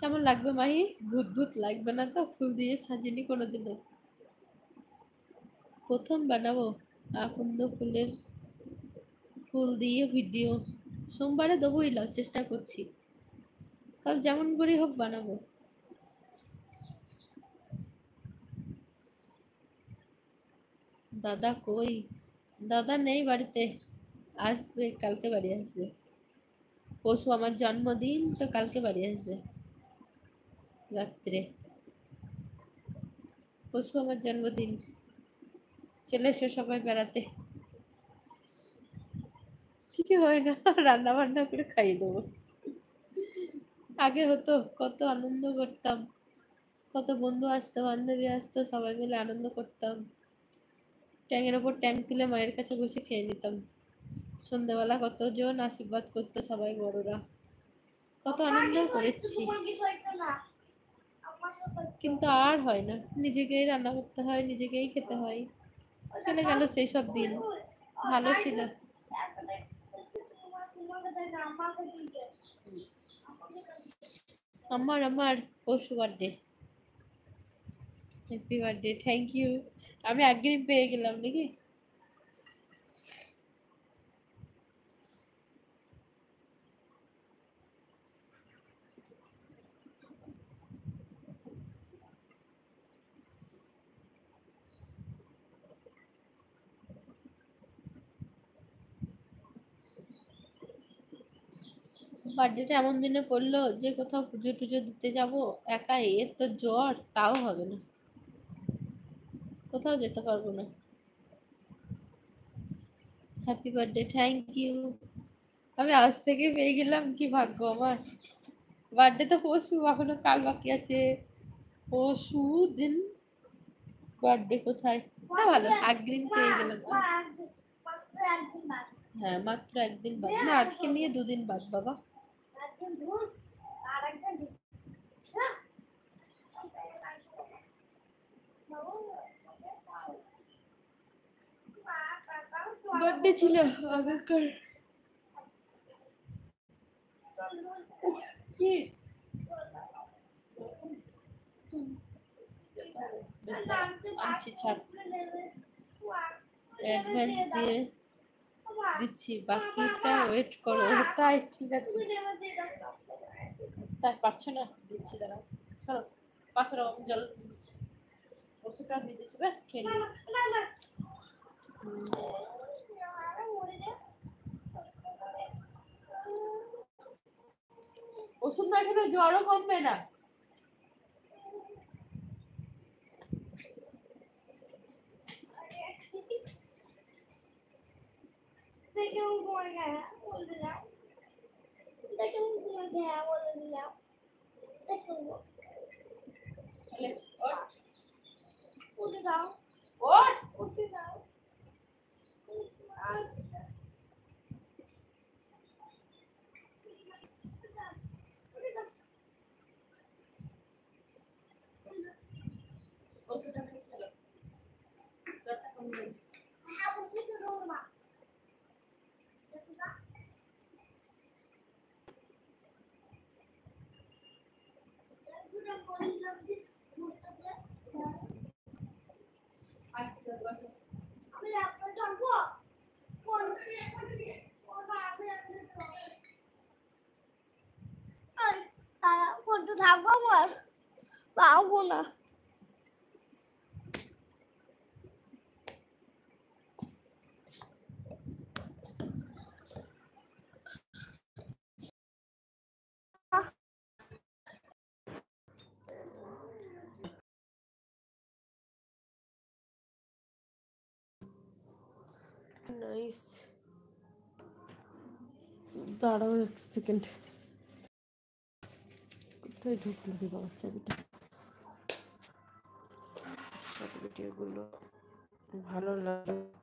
কেমন লাগবে মাহি? ভূত ভূত লাগবে না তো? ফুল দিয়ে সাজিনি কোনোদিনও। প্রথম বানাবো আকন্দ ফুলের ফুল দিয়ে ভিডিও। সোমবারে দেবোই, চেষ্টা করছি, কাল যেমন করেই হোক বানাবো। দাদা কই? দাদা নেই বাড়িতে, আসবে কালকে, বাড়ি আসবে। পরশু আমার জন্মদিন, তো কালকে বাড়ি আসবে রাত্রে। পরশু আমার জন্মদিন, চলে এসো সবাই বেড়াতে। কিছু হয় না, রান্না বান্না করে খাইয়ে দেবো। আগে হতো, কত আনন্দ করতাম, কত বন্ধু আসতো, বান্ধবী আসতো, সবাই মিলে আনন্দ করতাম। ট্যাংয়ের ওপর ট্যাং তুলে মায়ের কাছে বসে খেয়ে নিতাম। সন্ধ্যেবেলা কতজন আশীর্বাদ করতো সবাই বড়রা, কত আনন্দ করেছি। কিন্তু আর হয় না, নিজেকেই রান্না করতে হয়, নিজেকেই খেতে হয়। চলে গেল সেই সব দিন, ভালো ছিল। আমার পরশু birthday. Happy birthday, thank you. আমি অগ্রিম পেয়ে গেলাম নাকি? বার্থডেটা এমন দিনে পড়লো যে কোথাও পুজো টুজো দিতে যাব একাই, এর তো জ্বর, তাও হবে না, কোথাও যেতে পারবো না। Happy birthday, thank you. আমি আজ থেকে পেয়ে গেলাম, কি ভাগ্য আমার। বার্থডে তো পরশু, এখনো কাল বাকি আছে। পরশু দিন বার্থডে কোথায়? তা ভালো, অগ্রিম পেয়ে গেলাম। হ্যাঁ, মাত্র একদিন বাদ, না আজকে নিয়ে দুদিন বাদ বাবা। বার্থডে ছিল আগেকার। কি আনছি, ছাড়, অ্যাডভান্স দিয়ে দিচ্ছি, বাকিটা ওয়েট করো। তাই ঠিক আছে, তাই পারছো না, দিচ্ছি, দাঁড়াও, চলো 500 টাকা জল দিচ্ছি, ওষুধটা দিয়ে দিচ্ছি, ব্যাস খেয়ে নিও। ওষুধ না খেলে জ্বরও কমবে না। ওষুধটা খেয়ে ফেলো, জ্বরটা কমবে। থাকবো আমার পাবো না। নাইস, দাঁড়াও এক সেকেন্ড, কোথায় ঢুকলো রে বাবা চাবিটা। সব ভিডিওগুলো ভালো লাগে।